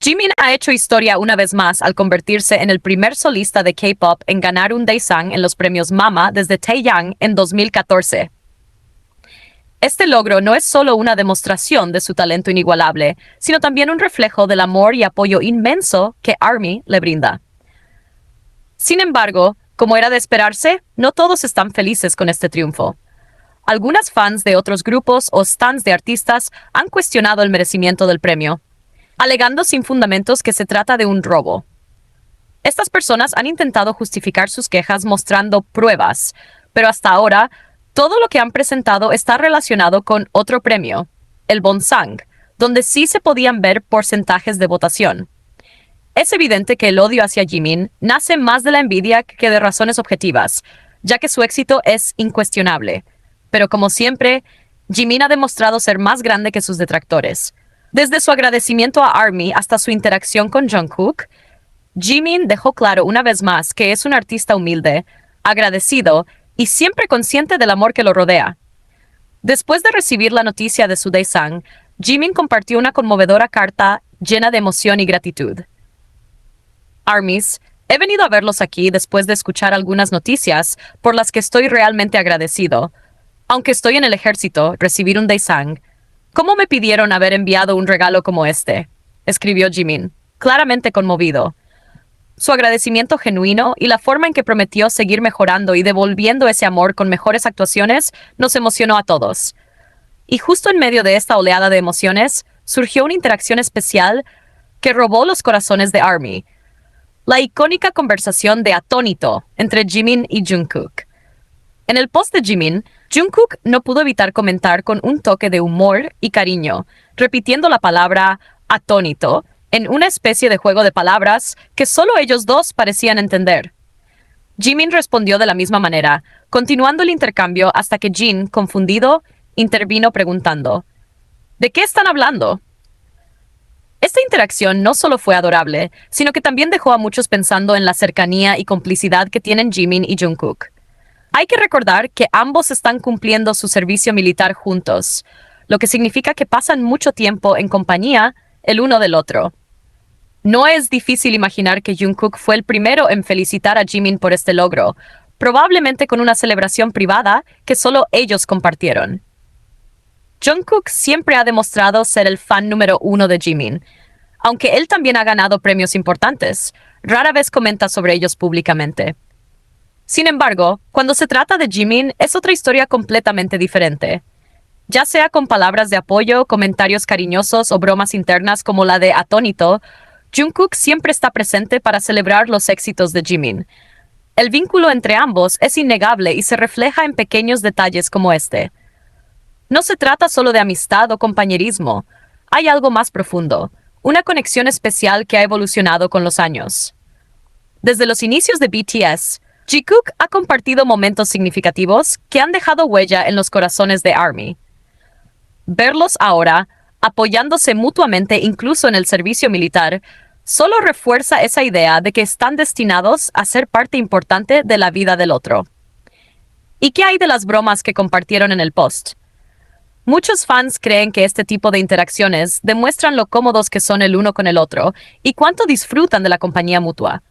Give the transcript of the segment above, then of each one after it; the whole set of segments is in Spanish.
Jimin ha hecho historia una vez más al convertirse en el primer solista de K-pop en ganar un Daesang en los premios MAMA desde Taeyang en 2014. Este logro no es solo una demostración de su talento inigualable, sino también un reflejo del amor y apoyo inmenso que ARMY le brinda. Sin embargo, como era de esperarse, no todos están felices con este triunfo. Algunas fans de otros grupos o stans de artistas han cuestionado el merecimiento del premio, alegando sin fundamentos que se trata de un robo. Estas personas han intentado justificar sus quejas mostrando pruebas, pero hasta ahora, todo lo que han presentado está relacionado con otro premio, el Bonsang, donde sí se podían ver porcentajes de votación. Es evidente que el odio hacia Jimin nace más de la envidia que de razones objetivas, ya que su éxito es incuestionable. Pero como siempre, Jimin ha demostrado ser más grande que sus detractores. Desde su agradecimiento a ARMY hasta su interacción con Jungkook, Jimin dejó claro una vez más que es un artista humilde, agradecido y siempre consciente del amor que lo rodea. Después de recibir la noticia de su Daesang, Jimin compartió una conmovedora carta llena de emoción y gratitud. ARMYs, he venido a verlos aquí después de escuchar algunas noticias por las que estoy realmente agradecido. Aunque estoy en el ejército, recibir un Daesang. ¿Cómo me pidieron haber enviado un regalo como este?, escribió Jimin, claramente conmovido. Su agradecimiento genuino y la forma en que prometió seguir mejorando y devolviendo ese amor con mejores actuaciones nos emocionó a todos. Y justo en medio de esta oleada de emociones, surgió una interacción especial que robó los corazones de ARMY. La icónica conversación de atónito entre Jimin y Jungkook. En el post de Jimin, Jungkook no pudo evitar comentar con un toque de humor y cariño, repitiendo la palabra atónito en una especie de juego de palabras que solo ellos dos parecían entender. Jimin respondió de la misma manera, continuando el intercambio hasta que Jin, confundido, intervino preguntando: ¿de qué están hablando? Esta interacción no solo fue adorable, sino que también dejó a muchos pensando en la cercanía y complicidad que tienen Jimin y Jungkook. Hay que recordar que ambos están cumpliendo su servicio militar juntos, lo que significa que pasan mucho tiempo en compañía el uno del otro. No es difícil imaginar que Jungkook fue el primero en felicitar a Jimin por este logro, probablemente con una celebración privada que solo ellos compartieron. Jungkook siempre ha demostrado ser el fan número uno de Jimin. Aunque él también ha ganado premios importantes, rara vez comenta sobre ellos públicamente. Sin embargo, cuando se trata de Jimin, es otra historia completamente diferente. Ya sea con palabras de apoyo, comentarios cariñosos o bromas internas como la de atónito, Jungkook siempre está presente para celebrar los éxitos de Jimin. El vínculo entre ambos es innegable y se refleja en pequeños detalles como este. No se trata solo de amistad o compañerismo, hay algo más profundo, una conexión especial que ha evolucionado con los años. Desde los inicios de BTS, Jungkook ha compartido momentos significativos que han dejado huella en los corazones de ARMY. Verlos ahora, apoyándose mutuamente incluso en el servicio militar, solo refuerza esa idea de que están destinados a ser parte importante de la vida del otro. ¿Y qué hay de las bromas que compartieron en el post? Muchos fans creen que este tipo de interacciones demuestran lo cómodos que son el uno con el otro y cuánto disfrutan de la compañía mutua.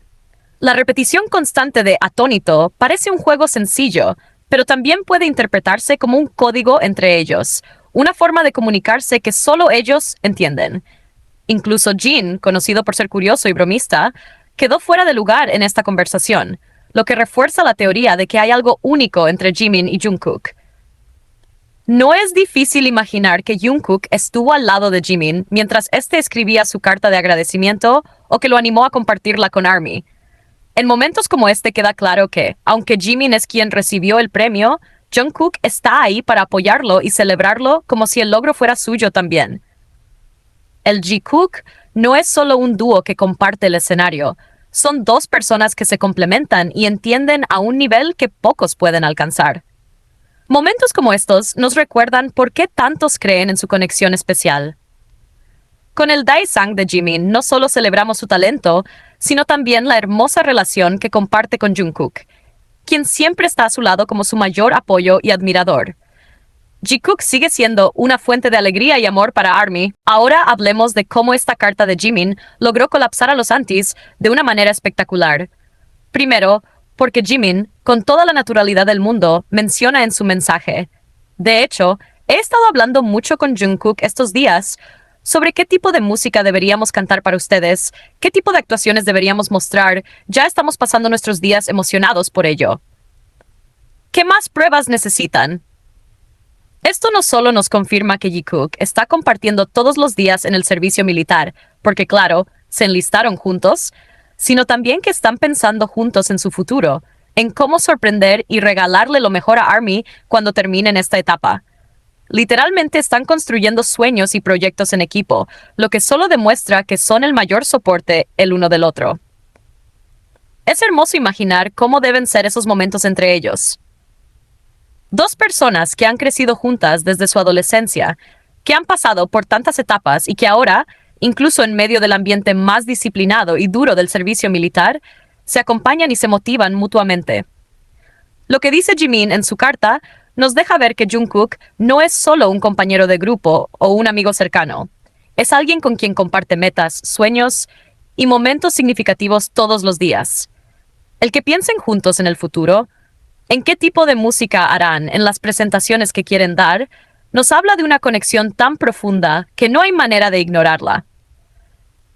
La repetición constante de atónito parece un juego sencillo, pero también puede interpretarse como un código entre ellos, una forma de comunicarse que solo ellos entienden. Incluso Jin, conocido por ser curioso y bromista, quedó fuera de lugar en esta conversación, lo que refuerza la teoría de que hay algo único entre Jimin y Jungkook. No es difícil imaginar que Jungkook estuvo al lado de Jimin mientras éste escribía su carta de agradecimiento o que lo animó a compartirla con ARMY. En momentos como este queda claro que, aunque Jimin es quien recibió el premio, Jungkook está ahí para apoyarlo y celebrarlo como si el logro fuera suyo también. El Jikook no es solo un dúo que comparte el escenario, son dos personas que se complementan y entienden a un nivel que pocos pueden alcanzar. Momentos como estos nos recuerdan por qué tantos creen en su conexión especial. Con el Daesang de Jimin no solo celebramos su talento, sino también la hermosa relación que comparte con Jungkook, quien siempre está a su lado como su mayor apoyo y admirador. Jikook sigue siendo una fuente de alegría y amor para ARMY. Ahora hablemos de cómo esta carta de Jimin logró colapsar a los antis de una manera espectacular. Primero, porque Jimin, con toda la naturalidad del mundo, menciona en su mensaje. De hecho, he estado hablando mucho con Jungkook estos días sobre qué tipo de música deberíamos cantar para ustedes, qué tipo de actuaciones deberíamos mostrar. Ya estamos pasando nuestros días emocionados por ello. ¿Qué más pruebas necesitan? Esto no solo nos confirma que Jikook está compartiendo todos los días en el servicio militar, porque claro, se enlistaron juntos, sino también que están pensando juntos en su futuro, en cómo sorprender y regalarle lo mejor a ARMY cuando terminen esta etapa. Literalmente están construyendo sueños y proyectos en equipo, lo que solo demuestra que son el mayor soporte el uno del otro. Es hermoso imaginar cómo deben ser esos momentos entre ellos. Dos personas que han crecido juntas desde su adolescencia, que han pasado por tantas etapas y que ahora, incluso en medio del ambiente más disciplinado y duro del servicio militar, se acompañan y se motivan mutuamente. Lo que dice Jimin en su carta nos deja ver que Jungkook no es solo un compañero de grupo o un amigo cercano. Es alguien con quien comparte metas, sueños y momentos significativos todos los días. El que piensen juntos en el futuro, en qué tipo de música harán en las presentaciones que quieren dar, nos habla de una conexión tan profunda que no hay manera de ignorarla.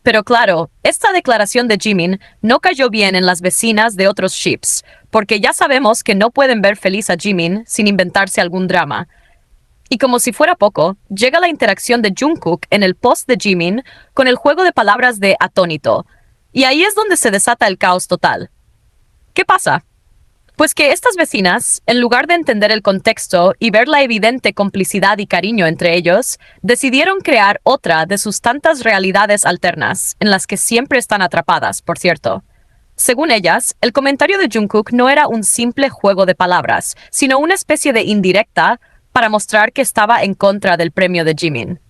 Pero claro, esta declaración de Jimin no cayó bien en las vecinas de otros ships, porque ya sabemos que no pueden ver feliz a Jimin sin inventarse algún drama. Y como si fuera poco, llega la interacción de Jungkook en el post de Jimin con el juego de palabras de atónito, y ahí es donde se desata el caos total. ¿Qué pasa? Pues que estas vecinas, en lugar de entender el contexto y ver la evidente complicidad y cariño entre ellos, decidieron crear otra de sus tantas realidades alternas, en las que siempre están atrapadas, por cierto. Según ellas, el comentario de Jungkook no era un simple juego de palabras, sino una especie de indirecta para mostrar que estaba en contra del premio de Jimin.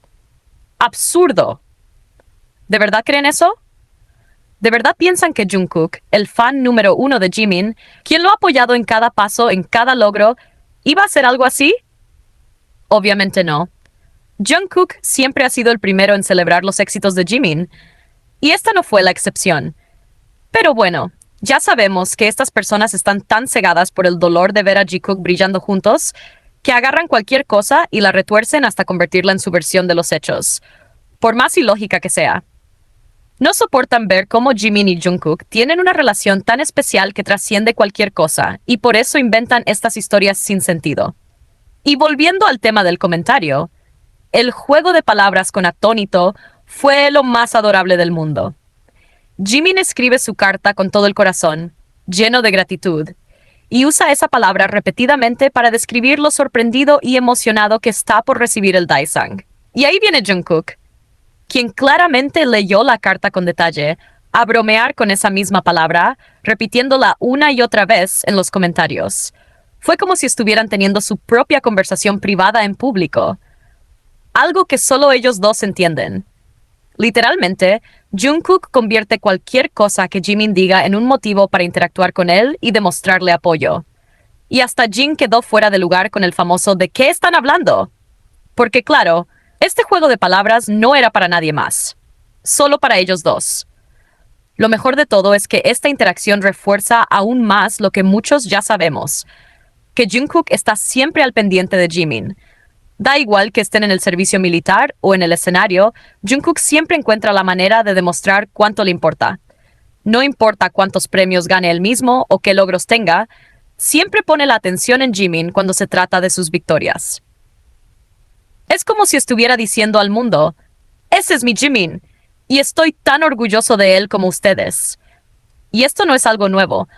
¡Absurdo! ¿De verdad creen eso? ¿De verdad piensan que Jungkook, el fan número uno de Jimin, quien lo ha apoyado en cada paso, en cada logro, iba a hacer algo así? Obviamente no. Jungkook siempre ha sido el primero en celebrar los éxitos de Jimin, y esta no fue la excepción. Pero bueno, ya sabemos que estas personas están tan cegadas por el dolor de ver a Jikook brillando juntos, que agarran cualquier cosa y la retuercen hasta convertirla en su versión de los hechos, por más ilógica que sea. No soportan ver cómo Jimin y Jungkook tienen una relación tan especial que trasciende cualquier cosa, y por eso inventan estas historias sin sentido. Y volviendo al tema del comentario, el juego de palabras con atónito fue lo más adorable del mundo. Jimin escribe su carta con todo el corazón, lleno de gratitud, y usa esa palabra repetidamente para describir lo sorprendido y emocionado que está por recibir el Daesang. Y ahí viene Jungkook, quien claramente leyó la carta con detalle, a bromear con esa misma palabra, repitiéndola una y otra vez en los comentarios. Fue como si estuvieran teniendo su propia conversación privada en público. Algo que solo ellos dos entienden. Literalmente, Jungkook convierte cualquier cosa que Jimin diga en un motivo para interactuar con él y demostrarle apoyo. Y hasta Jin quedó fuera de lugar con el famoso ¿de qué están hablando? Porque claro, este juego de palabras no era para nadie más, solo para ellos dos. Lo mejor de todo es que esta interacción refuerza aún más lo que muchos ya sabemos, que Jungkook está siempre al pendiente de Jimin. Da igual que estén en el servicio militar o en el escenario, Jungkook siempre encuentra la manera de demostrar cuánto le importa. No importa cuántos premios gane él mismo o qué logros tenga, siempre pone la atención en Jimin cuando se trata de sus victorias. Es como si estuviera diciendo al mundo, ese es mi Jimin, y estoy tan orgulloso de él como ustedes. Y esto no es algo nuevo.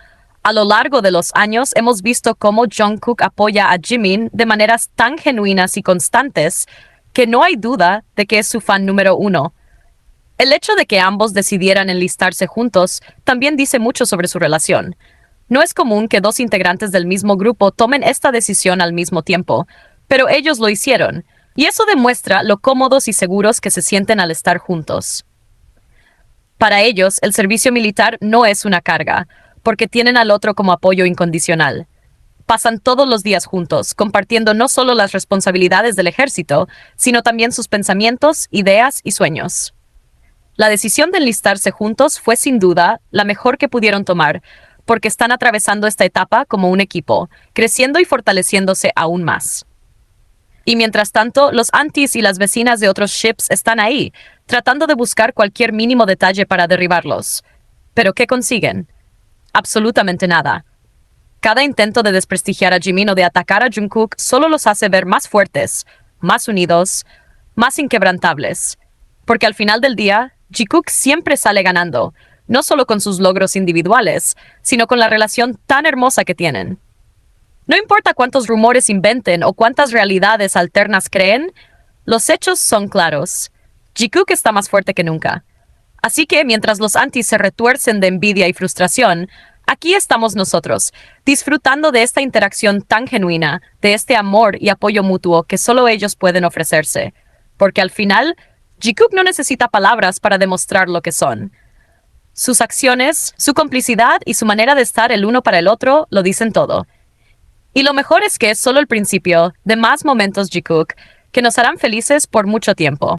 A lo largo de los años hemos visto cómo Jungkook apoya a Jimin de maneras tan genuinas y constantes que no hay duda de que es su fan número uno. El hecho de que ambos decidieran enlistarse juntos también dice mucho sobre su relación. No es común que dos integrantes del mismo grupo tomen esta decisión al mismo tiempo, pero ellos lo hicieron. Y eso demuestra lo cómodos y seguros que se sienten al estar juntos. Para ellos, el servicio militar no es una carga, porque tienen al otro como apoyo incondicional. Pasan todos los días juntos, compartiendo no solo las responsabilidades del ejército, sino también sus pensamientos, ideas y sueños. La decisión de enlistarse juntos fue sin duda la mejor que pudieron tomar, porque están atravesando esta etapa como un equipo, creciendo y fortaleciéndose aún más. Y mientras tanto, los aunties y las vecinas de otros ships están ahí, tratando de buscar cualquier mínimo detalle para derribarlos. ¿Pero qué consiguen? Absolutamente nada. Cada intento de desprestigiar a Jimin o de atacar a Jungkook solo los hace ver más fuertes, más unidos, más inquebrantables. Porque al final del día, Jikook siempre sale ganando, no solo con sus logros individuales, sino con la relación tan hermosa que tienen. No importa cuántos rumores inventen o cuántas realidades alternas creen, los hechos son claros. Jikook está más fuerte que nunca. Así que mientras los antis se retuercen de envidia y frustración, aquí estamos nosotros, disfrutando de esta interacción tan genuina, de este amor y apoyo mutuo que solo ellos pueden ofrecerse. Porque al final, Jikook no necesita palabras para demostrar lo que son. Sus acciones, su complicidad y su manera de estar el uno para el otro lo dicen todo. Y lo mejor es que es solo el principio de más momentos Jikook que nos harán felices por mucho tiempo.